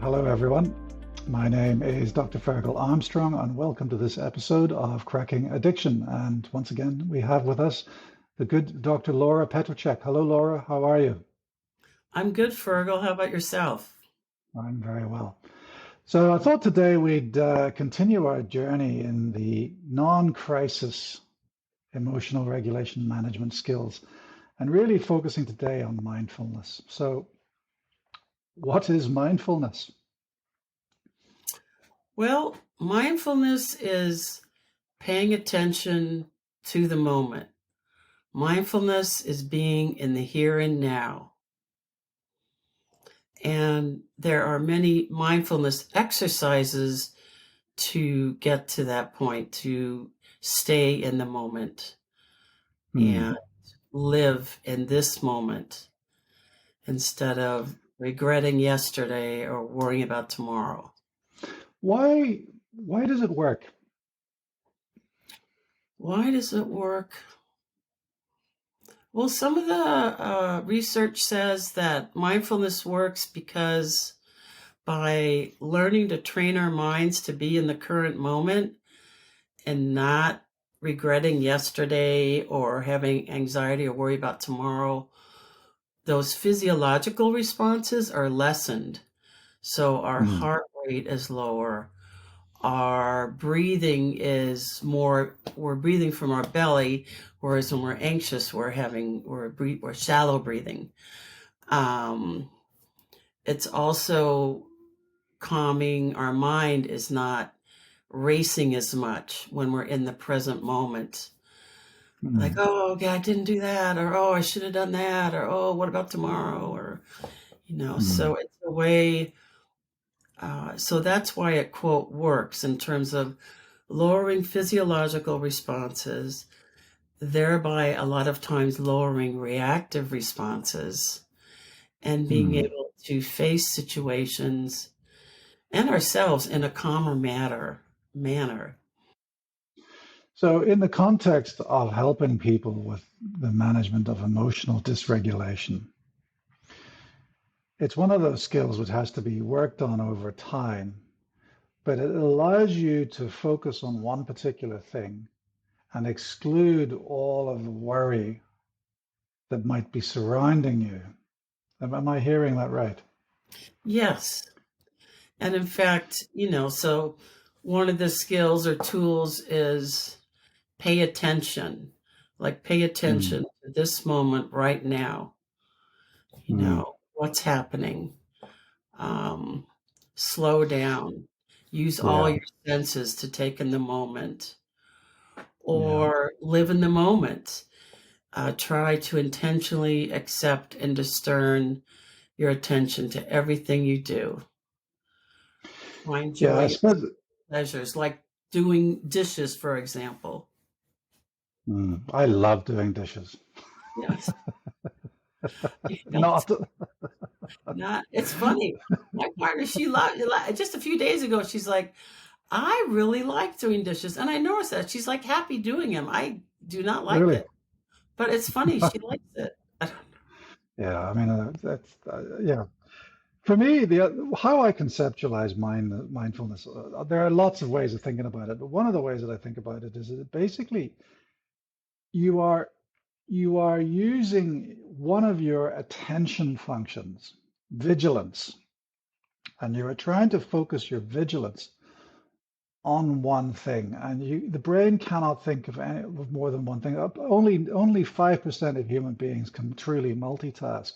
Hello, everyone. My name is Dr. Ferghal Armstrong, and welcome to this episode of Cracking Addiction. And once again, we have with us the good Dr. Laura Petracek. Hello, Laura. How are you? I'm good, Fergal. How about yourself? I'm very well. So I thought today we'd continue our journey in the non-crisis emotional regulation management skills and really focusing today on mindfulness. So what is mindfulness? Well, mindfulness is paying attention to the moment. Mindfulness is being in the here and now. And there are many mindfulness exercises to get to that point, to stay in the moment and live in this moment instead of regretting yesterday or worrying about tomorrow. Why does it work? Why does it work? Well, some of the research says that mindfulness works because by learning to train our minds to be in the current moment and not regretting yesterday or having anxiety or worry about tomorrow, those physiological responses are lessened. So our heart rate is lower. Our breathing is more, we're breathing from our belly, whereas when we're anxious, we're shallow breathing. It's also calming. Our mind is not racing as much when we're in the present moment. Like, oh, okay, I didn't do that, or oh, I should have done that, or oh, what about tomorrow, or so it's a way. So that's why it, quote, works in terms of lowering physiological responses, thereby a lot of times lowering reactive responses and being able to face situations and ourselves in a calmer manner. So, in the context of helping people with the management of emotional dysregulation, it's one of those skills which has to be worked on over time, but it allows you to focus on one particular thing and exclude all of the worry that might be surrounding you. Am I hearing that right? Yes. And in fact, so one of the skills or tools is pay attention. Like pay attention to this moment right now. What's happening. Slow down. Use all Yeah, your senses to take in the moment yeah. or live in the moment. Try to intentionally accept and discern your attention to everything you do. Find Yeah, I joy, suppose. pleasures, like doing dishes, for example. I love doing dishes. Yes. Not. Not. It's funny. My partner, she loved just a few days ago. She's like, I really like doing dishes, and I noticed that she's like happy doing them. I do not like Really? it, but it's funny. She likes it. Yeah, I mean, that's yeah. For me, the how I conceptualize mindfulness, there are lots of ways of thinking about it, but one of the ways that I think about it is that basically you are you are using one of your attention functions, vigilance, and you are trying to focus your vigilance on one thing, and the brain cannot think of more than one thing. Only 5% of human beings can truly multitask.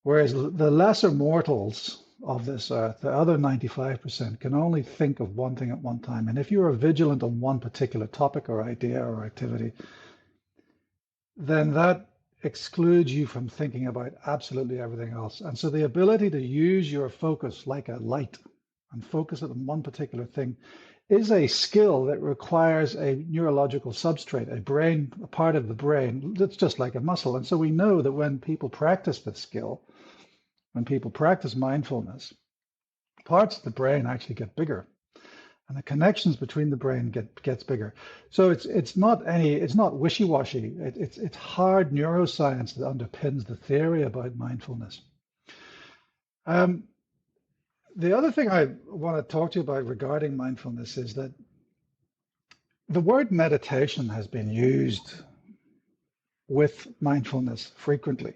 Whereas the lesser mortals of this earth, the other 95%, can only think of one thing at one time. And if you are vigilant on one particular topic or idea or activity, then that excludes you from thinking about absolutely everything else. And so the ability to use your focus like a light and focus it on one particular thing is a skill that requires a neurological substrate, a part of the brain that's just like a muscle. And so we know that when people practice this skill, when people practice mindfulness, parts of the brain actually get bigger, and the connections between the brain gets bigger. So it's not wishy-washy. It's hard neuroscience that underpins the theory about mindfulness. Um, the other thing I want to talk to you about regarding mindfulness is that the word meditation has been used with mindfulness frequently.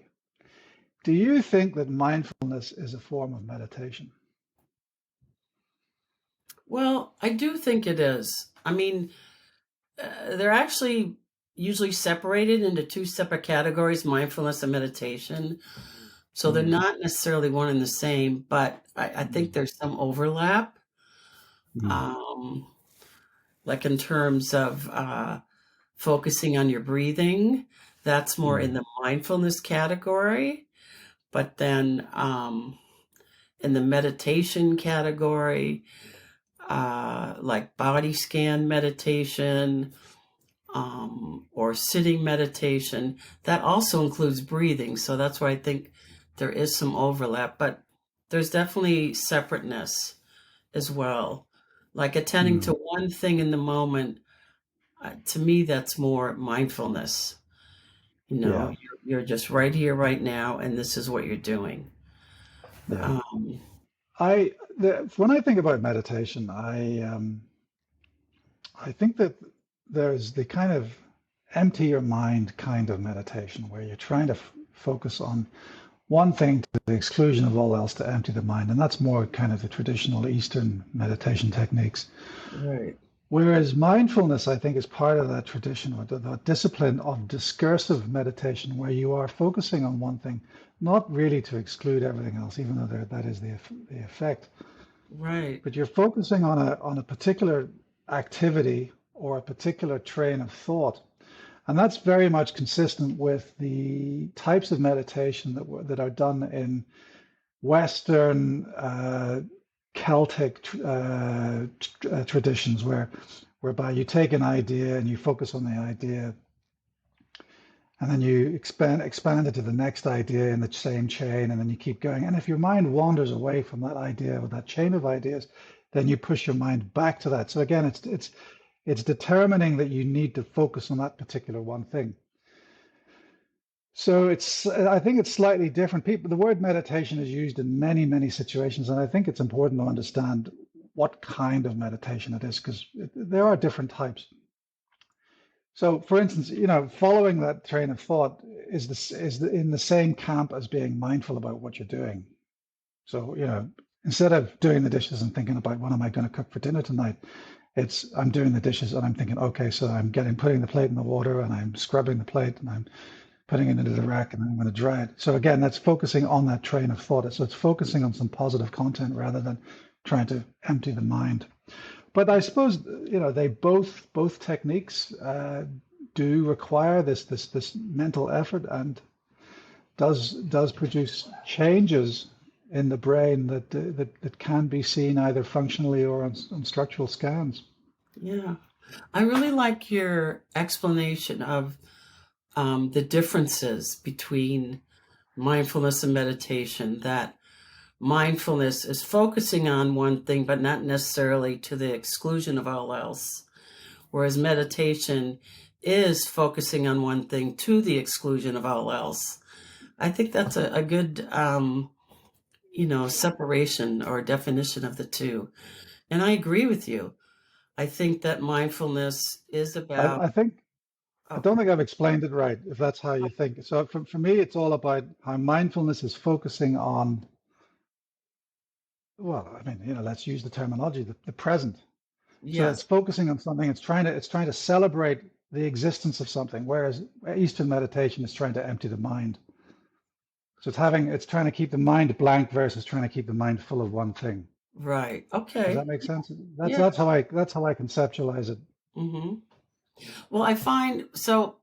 Do you think that mindfulness is a form of meditation? Well, I do think it is. I mean, they're actually usually separated into two separate categories, mindfulness and meditation. So they're Mm, not necessarily one and the same, but I think mm, there's some overlap. mm, Um, like in terms of focusing on your breathing, that's more in mm, the mindfulness category. But then in the meditation category, like body scan meditation or sitting meditation, that also includes breathing. So that's why I think there is some overlap, but there's definitely separateness as well. Like attending to mm. one thing in the moment, to me, that's more mindfulness. Yeah, You're just right here, right now, and this is what you're doing. yeah. Um, When I think about meditation, I think that there's the kind of empty your mind kind of meditation where you're trying to focus on one thing to the exclusion of all else to empty the mind. And that's more kind of the traditional Eastern meditation techniques. right, Whereas mindfulness, I think, is part of that tradition or the discipline of discursive meditation where you are focusing on one thing, not really to exclude everything else, even though that is the effect, right. but you're focusing on a particular activity or a particular train of thought. And that's very much consistent with the types of meditation that are done in Western Celtic traditions, whereby you take an idea and you focus on the idea, and then you expand it to the next idea in the same chain, and then you keep going. And if your mind wanders away from that idea or that chain of ideas, then you push your mind back to that. So again, it's determining that you need to focus on that particular one thing. So I think it's slightly different. The word meditation is used in many, many situations, and I think it's important to understand what kind of meditation it is because there are different types. So, for instance, following that train of thought in the same camp as being mindful about what you're doing. So, instead of doing the dishes and thinking about what am I going to cook for dinner tonight, I'm doing the dishes and I'm thinking, okay, so putting the plate in the water and I'm scrubbing the plate and I'm putting it into the rack and I'm going to dry it. So again, that's focusing on that train of thought. So it's focusing on some positive content rather than trying to empty the mind. But I suppose they both techniques do require this mental effort and does produce changes in the brain that can be seen either functionally or on structural scans. Yeah. I really like your explanation of the differences between mindfulness and meditation, that mindfulness is focusing on one thing, but not necessarily to the exclusion of all else. Whereas meditation is focusing on one thing to the exclusion of all else. I think that's a good, separation or definition of the two. And I agree with you. I think that mindfulness is about, I think I don't okay, think I've explained it right, if that's how you think. So for me, it's all about how mindfulness is focusing on, well, I mean, let's use the terminology, the present. So yes, it's focusing on something. It's trying to celebrate the existence of something, whereas Eastern meditation is trying to empty the mind. So it's trying to keep the mind blank versus trying to keep the mind full of one thing. right. Does Okay. that make sense? That's Yeah. that's how I conceptualize it. hmm Well, I find so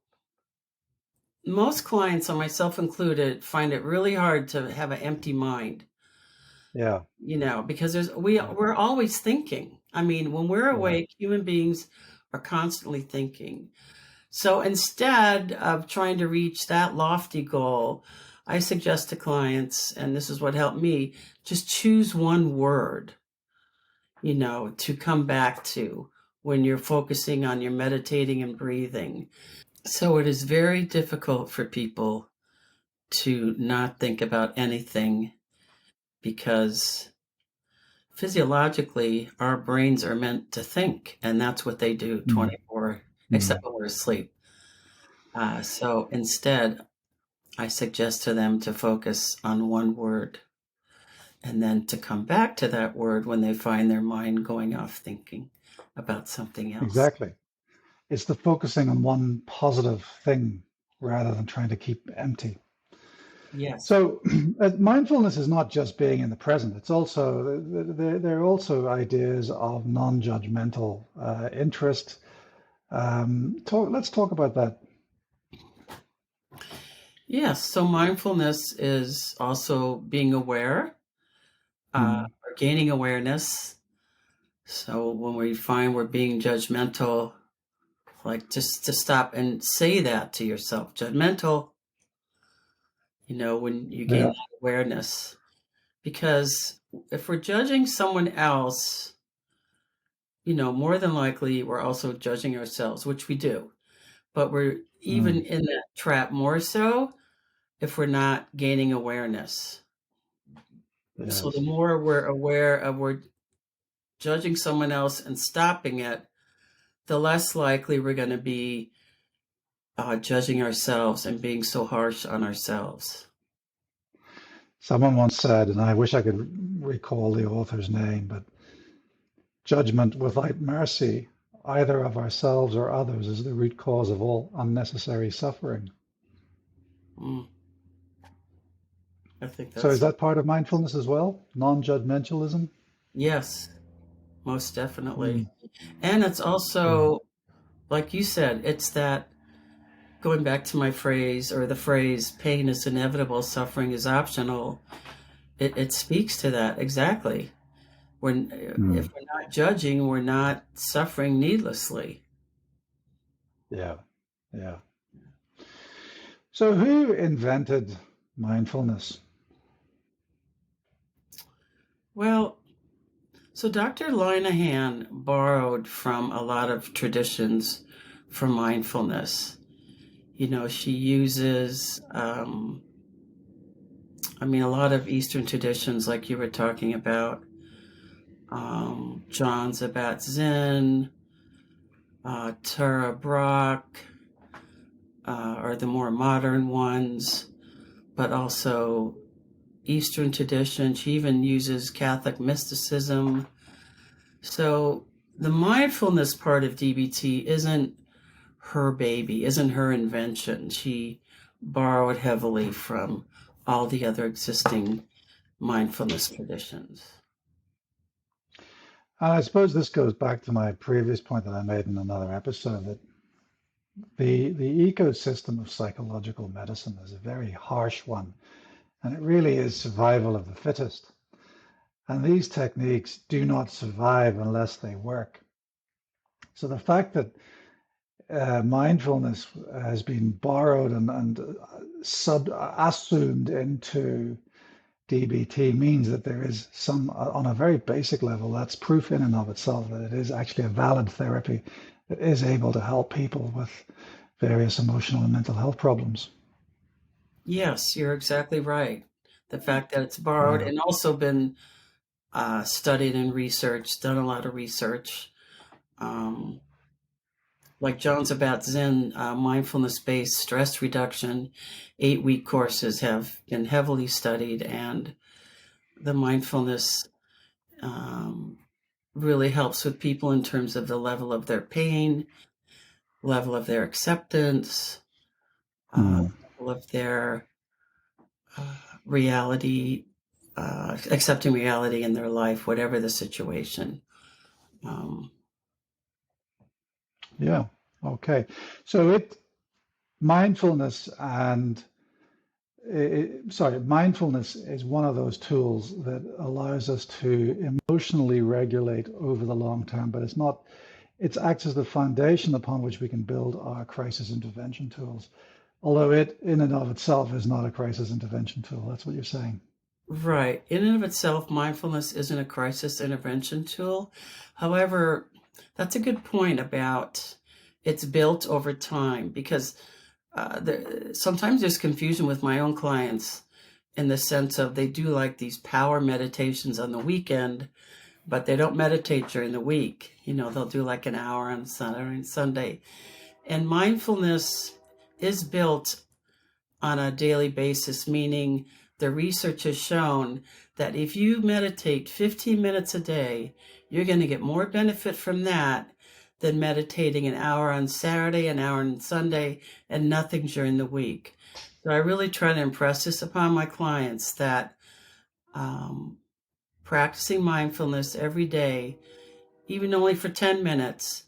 most clients, and myself included, find it really hard to have an empty mind, Yeah, because yeah, we're always thinking. I mean, when we're yeah. awake, human beings are constantly thinking. So instead of trying to reach that lofty goal, I suggest to clients, and this is what helped me, just choose one word, to come back to when you're focusing on your meditating and breathing. So it is very difficult for people to not think about anything because physiologically, our brains are meant to think, and that's what they do Mm. 24, Mm. except when we're asleep. So instead, I suggest to them to focus on one word and then to come back to that word when they find their mind going off thinking about something else. Exactly. It's the focusing on one positive thing rather than trying to keep empty. Yes. So mindfulness is not just being in the present. It's also there are also ideas of non-judgmental interest. Let's talk about that. Yes. So mindfulness is also being aware, Mm. or gaining awareness. So when we find we're being judgmental, like just to stop and say that to yourself, judgmental, when you gain Yeah. that awareness. Because if we're judging someone else, more than likely we're also judging ourselves, which we do. But we're even Mm. in that trap more so if we're not gaining awareness. So the Yes. more we're aware of we're judging someone else and stopping it, the less likely we're going to be judging ourselves and being so harsh on ourselves. Someone once said, and I wish I could recall the author's name, but judgment without mercy, either of ourselves or others, is the root cause of all unnecessary suffering. Mm, I think So is that's, that part of mindfulness as well? Non-judgmentalism? yes, most definitely. Mm. And it's Yeah. also, like you said, it's that going back to my phrase or the phrase, pain is inevitable, suffering is optional. It speaks to that exactly. When if Mm. we're not judging, we're not suffering needlessly. Yeah. Yeah. So who invented mindfulness? Well, so Dr. Linehan borrowed from a lot of traditions for mindfulness. She uses, a lot of Eastern traditions, like you were talking about, John Kabat-Zinn, Tara Brach, are the more modern ones, but also Eastern tradition. She even uses Catholic mysticism. So the mindfulness part of DBT isn't her baby, isn't her invention. She borrowed heavily from all the other existing mindfulness traditions. And I suppose this goes back to my previous point that I made in another episode that the ecosystem of psychological medicine is a very harsh one, and it really is survival of the fittest. And these techniques do not survive unless they work. So the fact that mindfulness has been borrowed and assumed into DBT means that there is some, on a very basic level, that's proof in and of itself that it is actually a valid therapy that is able to help people with various emotional and mental health problems. Yes, you're exactly right. The fact that it's borrowed Yeah. and also been studied and researched, done a lot of research. Um, like John's about Zen, mindfulness based stress reduction, 8-week courses have been heavily studied, and the mindfulness um, really helps with people in terms of the level of their pain, level of their acceptance, Mm. level of their reality, accepting reality in their life, whatever the situation. Um, Yeah. Okay. So mindfulness and mindfulness is one of those tools that allows us to emotionally regulate over the long term, but it acts as the foundation upon which we can build our crisis intervention tools. Although it in and of itself is not a crisis intervention tool. That's what you're saying. right. In and of itself, mindfulness isn't a crisis intervention tool. However, that's a good point about it's built over time because sometimes there's confusion with my own clients in the sense of they do like these power meditations on the weekend, but they don't meditate during the week. They'll do like an hour on Saturday and Sunday. And mindfulness is built on a daily basis, meaning the research has shown that if you meditate 15 minutes a day, you're going to get more benefit from that than meditating an hour on Saturday, an hour on Sunday, and nothing during the week. So I really try to impress this upon my clients that practicing mindfulness every day, even only for 10 minutes,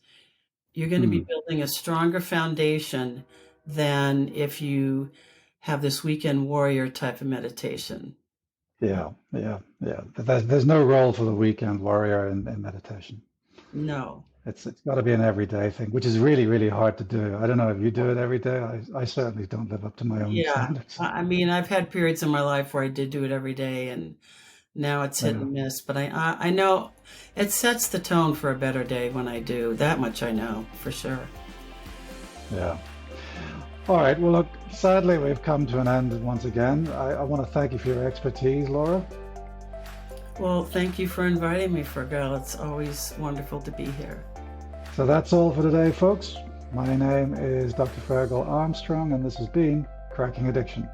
you're going to be building a stronger foundation than if you have this weekend warrior type of meditation. Yeah. There's no role for the weekend warrior in meditation. No. It's got to be an everyday thing, which is really, really hard to do. I don't know if you do it every day. I certainly don't live up to my own standards. I mean, I've had periods in my life where I did do it every day, and now it's hit and miss. But I know it sets the tone for a better day when I do. That much I know for sure. Yeah. All right. Well, look, sadly, we've come to an end once again. I want to thank you for your expertise, Laura. Well, thank you for inviting me, Ferghal. It's always wonderful to be here. So that's all for today, folks. My name is Dr. Ferghal Armstrong, and this has been Cracking Addiction.